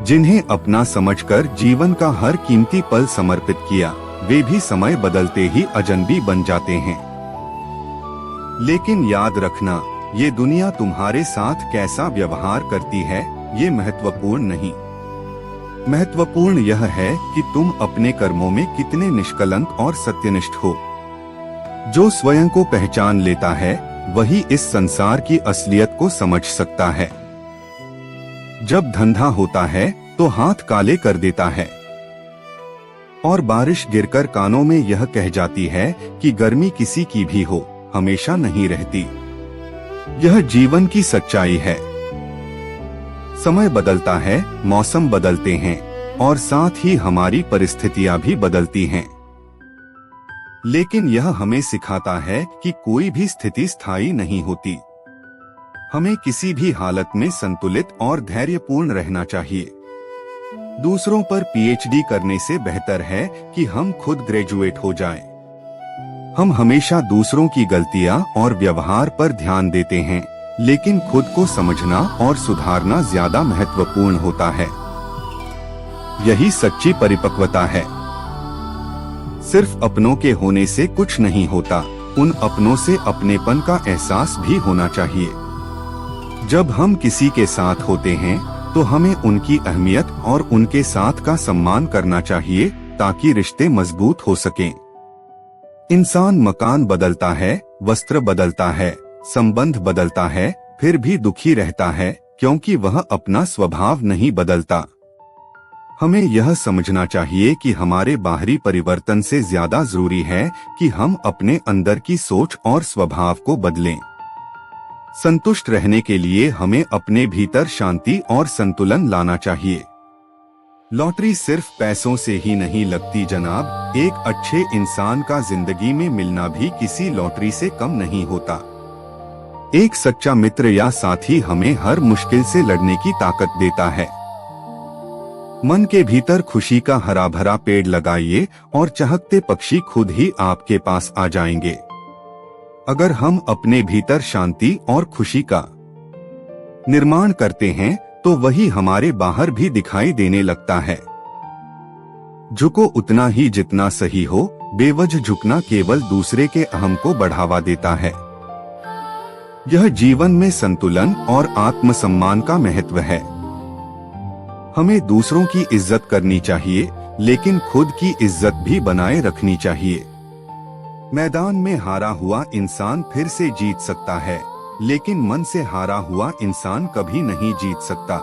जिन्हें अपना समझकर जीवन का हर कीमती पल समर्पित किया, वे भी समय बदलते ही अजनबी बन जाते हैं। लेकिन याद रखना, ये दुनिया तुम्हारे साथ कैसा व्यवहार करती है, ये महत्वपूर्ण नहीं। महत्वपूर्ण यह है कि तुम अपने कर्मों में कितने निष्कलंक और सत्यनिष्ठ हो। जो स्वयं को पहचान लेता है, वही इस संसार की असलियत को समझ सकता है। जब धंधा होता है तो हाथ काले कर देता है, और बारिश गिरकर कानों में यह कह जाती है कि गर्मी किसी की भी हो, हमेशा नहीं रहती। यह जीवन की सच्चाई है। समय बदलता है, मौसम बदलते हैं, और साथ ही हमारी परिस्थितियां भी बदलती हैं। लेकिन यह हमें सिखाता है कि कोई भी स्थिति स्थायी नहीं होती। हमें किसी भी हालत में संतुलित और धैर्यपूर्ण रहना चाहिए। दूसरों पर पीएचडी करने से बेहतर है कि हम खुद ग्रेजुएट हो जाएं। हम हमेशा दूसरों की गलतियां और व्यवहार पर ध्यान देते हैं, लेकिन खुद को समझना और सुधारना ज्यादा महत्वपूर्ण होता है। यही सच्ची परिपक्वता है। सिर्फ अपनों के होने से कुछ नहीं होता, उन अपनों से अपनेपन का एहसास भी होना चाहिए। जब हम किसी के साथ होते हैं तो हमें उनकी अहमियत और उनके साथ का सम्मान करना चाहिए, ताकि रिश्ते मजबूत हो सकें। इंसान मकान बदलता है, वस्त्र बदलता है, संबंध बदलता है, फिर भी दुखी रहता है, क्योंकि वह अपना स्वभाव नहीं बदलता। हमें यह समझना चाहिए कि हमारे बाहरी परिवर्तन से ज्यादा जरूरी है कि हम अपने अंदर की सोच और स्वभाव को बदलें। संतुष्ट रहने के लिए हमें अपने भीतर शांति और संतुलन लाना चाहिए। लॉटरी सिर्फ पैसों से ही नहीं लगती जनाब, एक अच्छे इंसान का जिंदगी में मिलना भी किसी लॉटरी से कम नहीं होता। एक सच्चा मित्र या साथी हमें हर मुश्किल से लड़ने की ताकत देता है। मन के भीतर खुशी का हरा भरा पेड़ लगाइए और चहकते पक्षी खुद ही आपके पास आ जाएंगे। अगर हम अपने भीतर शांति और खुशी का निर्माण करते हैं तो वही हमारे बाहर भी दिखाई देने लगता है। झुको उतना ही जितना सही हो, बेवजह झुकना केवल दूसरे के अहम को बढ़ावा देता है। यह जीवन में संतुलन और आत्मसम्मान का महत्व है। हमें दूसरों की इज्जत करनी चाहिए, लेकिन खुद की इज्जत भी बनाए रखनी चाहिए। मैदान में हारा हुआ इंसान फिर से जीत सकता है, लेकिन मन से हारा हुआ इंसान कभी नहीं जीत सकता।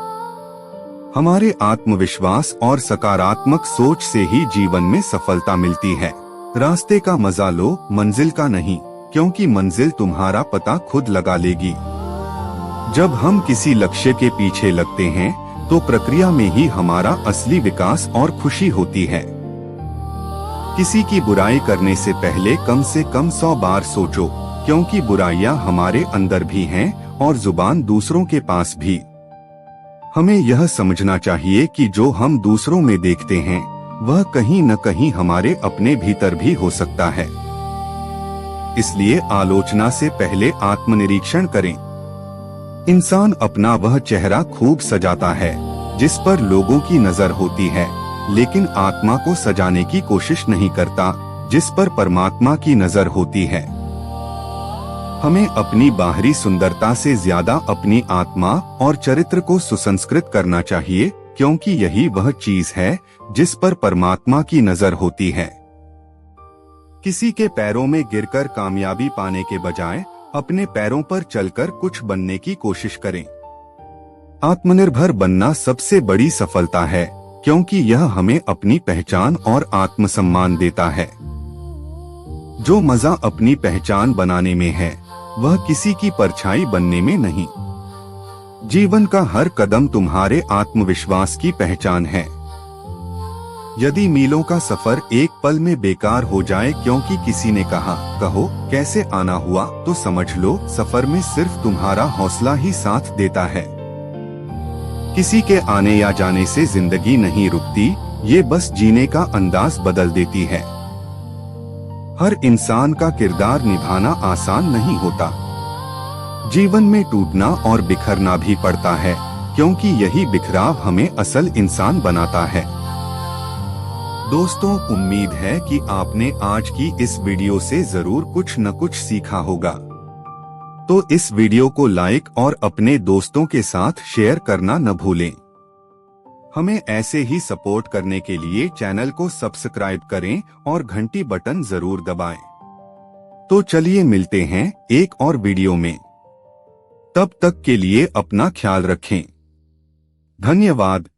हमारे आत्मविश्वास और सकारात्मक सोच से ही जीवन में सफलता मिलती है। रास्ते का मजा लो, मंजिल का नहीं, क्योंकि मंजिल तुम्हारा पता खुद लगा लेगी। जब हम किसी लक्ष्य के पीछे लगते हैं तो प्रक्रिया में ही हमारा असली विकास और खुशी होती है। किसी की बुराई करने से पहले कम से कम 100 बार सोचो, क्योंकि बुराइयां हमारे अंदर भी हैं और जुबान दूसरों के पास भी। हमें यह समझना चाहिए कि जो हम दूसरों में देखते हैं वह कहीं न कहीं हमारे अपने भीतर भी हो सकता है। इसलिए आलोचना से पहले आत्मनिरीक्षण करें। इंसान अपना वह चेहरा खूब सजाता है जिस पर लोगों की नजर होती है, लेकिन आत्मा को सजाने की कोशिश नहीं करता जिस पर परमात्मा की नजर होती है। हमें अपनी बाहरी सुंदरता से ज्यादा अपनी आत्मा और चरित्र को सुसंस्कृत करना चाहिए, क्योंकि यही वह चीज है जिस पर परमात्मा की नजर होती है। किसी के पैरों में गिरकर कामयाबी पाने के बजाय अपने पैरों पर चलकर कुछ बनने की कोशिश करें। आत्मनिर्भर बनना सबसे बड़ी सफलता है, क्योंकि यह हमें अपनी पहचान और आत्मसम्मान देता है। जो मजा अपनी पहचान बनाने में है, वह किसी की परछाई बनने में नहीं। जीवन का हर कदम तुम्हारे आत्मविश्वास की पहचान है। यदि मीलों का सफर एक पल में बेकार हो जाए क्योंकि किसी ने कहा कहो कैसे आना हुआ, तो समझ लो सफर में सिर्फ तुम्हारा हौसला ही साथ देता है। किसी के आने या जाने से जिंदगी नहीं रुकती, ये बस जीने का अंदाज बदल देती है। हर इंसान का किरदार निभाना आसान नहीं होता। जीवन में टूटना और बिखरना भी पड़ता है, क्योंकि यही बिखराव हमें असल इंसान बनाता है। दोस्तों, उम्मीद है कि आपने आज की इस वीडियो से जरूर कुछ न कुछ सीखा होगा। तो इस वीडियो को लाइक और अपने दोस्तों के साथ शेयर करना न भूलें। हमें ऐसे ही सपोर्ट करने के लिए चैनल को सब्सक्राइब करें और घंटी बटन जरूर दबाएं। तो चलिए मिलते हैं एक और वीडियो में। तब तक के लिए अपना ख्याल रखें। धन्यवाद।